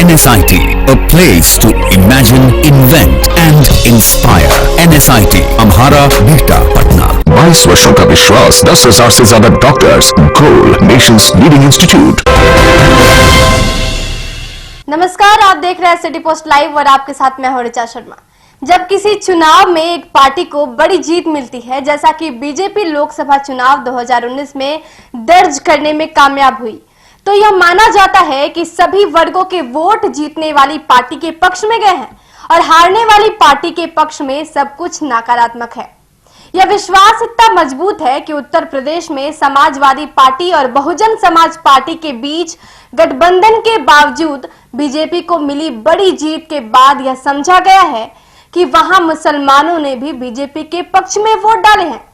NSIT, a place to imagine, invent and inspire. NSIT, Amhara, Bihta, Patna. 22 वर्षों का विश्वास, 10,000 से ज्यादा डॉक्टर्स, गोल नेशंस लीडिंग इंस्टीट्यूट। नमस्कार, आप देख रहे हैं सिटी पोस्ट लाइव और आपके साथ मैं हूं ऋचा शर्मा। जब किसी चुनाव में एक पार्टी को बड़ी जीत मिलती है, जैसा कि बीजेपी लोकसभा चुनाव 2019 में दर्ज करने में कामयाब हुई, तो यह माना जाता है कि सभी वर्गों के वोट जीतने वाली पार्टी के पक्ष में गए हैं और हारने वाली पार्टी के पक्ष में सब कुछ नकारात्मक है। यह विश्वास इतना मजबूत है कि उत्तर प्रदेश में समाजवादी पार्टी और बहुजन समाज पार्टी के बीच गठबंधन के बावजूद बीजेपी को मिली बड़ी जीत के बाद यह समझा गया है कि वहां मुसलमानों ने भी बीजेपी के पक्ष में वोट डाले हैं।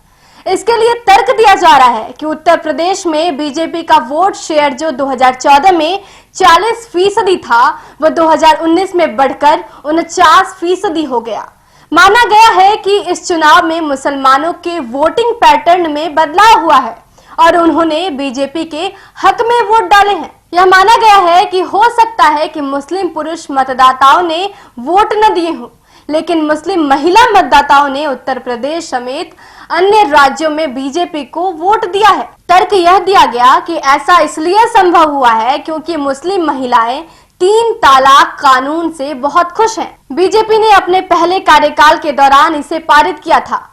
इसके लिए तर्क दिया जा रहा है कि उत्तर प्रदेश में बीजेपी का वोट शेयर जो 2014 में 40% था, वह 2019 में बढ़कर 49% हो गया। माना गया है कि इस चुनाव में मुसलमानों के वोटिंग पैटर्न में बदलाव हुआ है और उन्होंने बीजेपी के हक में वोट डाले हैं। यह माना गया है कि हो सकता है कि मुस्लिम पुरुष मतदाताओं ने वोट न दिए हों, लेकिन मुस्लिम महिला मतदाताओं ने उत्तर प्रदेश समेत अन्य राज्यों में बीजेपी को वोट दिया है। तर्क यह दिया गया कि ऐसा इसलिए संभव हुआ है क्योंकि मुस्लिम महिलाएं 3 तलाक कानून से बहुत खुश हैं। बीजेपी ने अपने पहले कार्यकाल के दौरान इसे पारित किया था।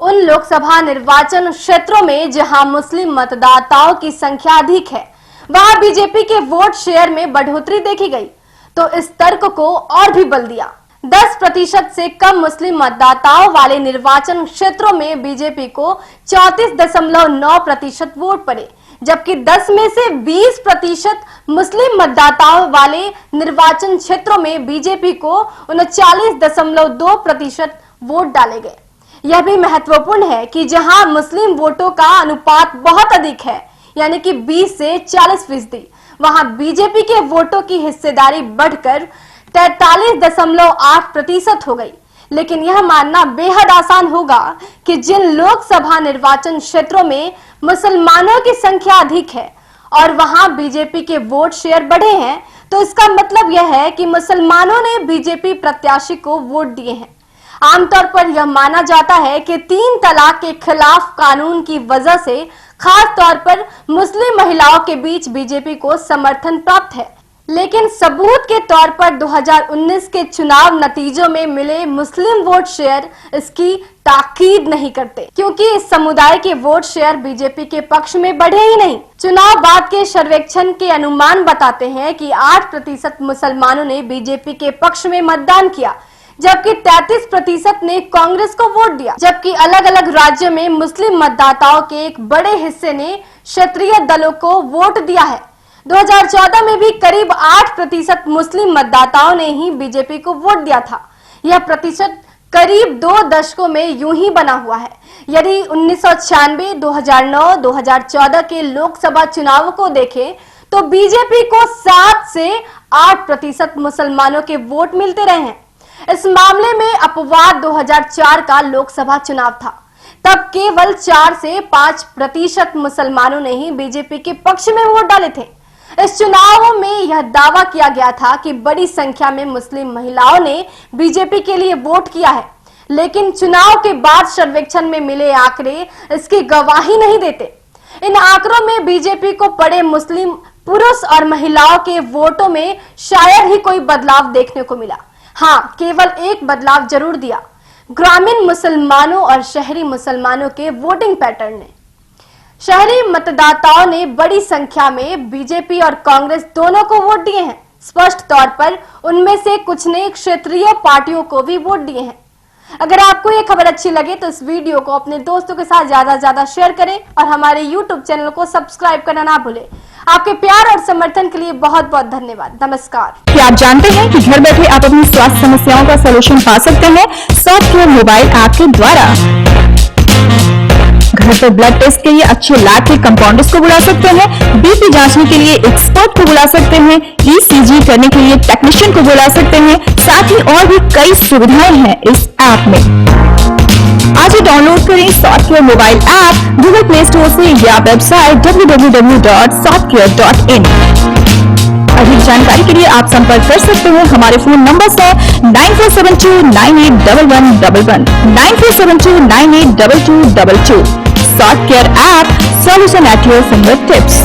उन लोकसभा निर्वाचन क्षेत्रों में जहां मुस्लिम मतदाताओं की संख्या अधिक है, वहां बीजेपी के वोट शेयर में बढ़ोतरी देखी गई, तो इस तर्क को और भी बल दिया। 10% से कम मुस्लिम मतदाताओं वाले निर्वाचन क्षेत्रों में बीजेपी को 34.9% वोट पड़े, जबकि 10 में से 20% मुस्लिम मतदाताओं वाले निर्वाचन क्षेत्रों में बीजेपी को 39.2% वोट डाले गए। यह भी महत्वपूर्ण है कि जहां मुस्लिम वोटों का अनुपात बहुत अधिक है, यानी कि 20 से 40%, वहां बीजेपी के वोटों की हिस्सेदारी बढ़कर 43.8% हो गई। लेकिन यह मानना बेहद आसान होगा कि जिन लोकसभा निर्वाचन क्षेत्रों में मुसलमानों की संख्या अधिक है और वहां बीजेपी के वोट शेयर बढ़े हैं, तो इसका मतलब यह है कि मुसलमानों ने बीजेपी प्रत्याशी को वोट दिए हैं। आमतौर पर यह माना जाता है कि 3 तलाक के खिलाफ कानून की वजह से खास तौर पर मुस्लिम महिलाओं के बीच बीजेपी को समर्थन प्राप्त है, लेकिन सबूत के तौर पर 2019 के चुनाव नतीजों में मिले मुस्लिम वोट शेयर इसकी ताकीद नहीं करते, क्योंकि इस समुदाय के वोट शेयर बीजेपी के पक्ष में बढ़े ही नहीं। चुनाव बाद के सर्वेक्षण के अनुमान बताते हैं कि 8% मुसलमानों ने बीजेपी के पक्ष में मतदान किया, जबकि 33% ने कांग्रेस को वोट दिया। जबकि अलग अलग राज्यों में मुस्लिम मतदाताओं के एक बड़े हिस्से ने क्षेत्रीय दलों को वोट दिया है। 2014 में भी करीब 8% मुस्लिम मतदाताओं ने ही बीजेपी को वोट दिया था। यह प्रतिशत करीब 2 दशकों में यूं ही बना हुआ है। यदि 1996, 2009, 2014 के लोकसभा चुनावों को देखें तो बीजेपी को 7 से 8% मुसलमानों के वोट मिलते रहे हैं। इस मामले में अपवाद 2004 का लोकसभा चुनाव था। तब केवल 4 से 5% मुसलमानों ने ही बीजेपी के पक्ष में वोट डाले थे। इस चुनाव में यह दावा किया गया था कि बड़ी संख्या में मुस्लिम महिलाओं ने बीजेपी के लिए वोट किया है, लेकिन चुनाव के बाद सर्वेक्षण में मिले आंकड़े इसकी गवाही नहीं देते। इन आंकड़ों में बीजेपी को पड़े मुस्लिम पुरुष और महिलाओं के वोटों में शायद ही कोई बदलाव देखने को मिला। हाँ, केवल एक बदलाव जरूर दिया, ग्रामीण मुसलमानों और शहरी मुसलमानों के वोटिंग पैटर्न ने। शहरी मतदाताओं ने बड़ी संख्या में बीजेपी और कांग्रेस दोनों को वोट दिए हैं। स्पष्ट तौर पर उनमें से कुछ ने क्षेत्रीय पार्टियों को भी वोट दिए हैं। अगर आपको ये खबर अच्छी लगे तो इस वीडियो को अपने दोस्तों के साथ ज्यादा से ज्यादा शेयर करें और हमारे YouTube चैनल को सब्सक्राइब करना ना भूलें। आपके प्यार और समर्थन के लिए बहुत बहुत धन्यवाद। नमस्कार। क्या आप जानते हैं कि घर बैठे आप अपनी स्वास्थ्य समस्याओं का सलूशन पा सकते हैं सॉफ्टकेयर मोबाइल ऐप के द्वारा। घर पर ब्लड टेस्ट के लिए अच्छे लैब के कंपाउंडर्स को बुला सकते हैं, बीपी जांचने के लिए एक्सपर्ट को बुला सकते हैं, ईसीजी करने के लिए टेक्नीशियन को बुला सकते हैं। साथ ही और भी कई सुविधाएं हैं इस ऐप में। आज ही डाउनलोड करें Softcare mobile app Google Play Store से या वेबसाइट www.softcare.in। अधिक जानकारी के लिए आप संपर्क कर सकते हैं। हमारे फोन नंबर्स है 9472981111, 9472982222। Sort Care app, solution at your fingertips.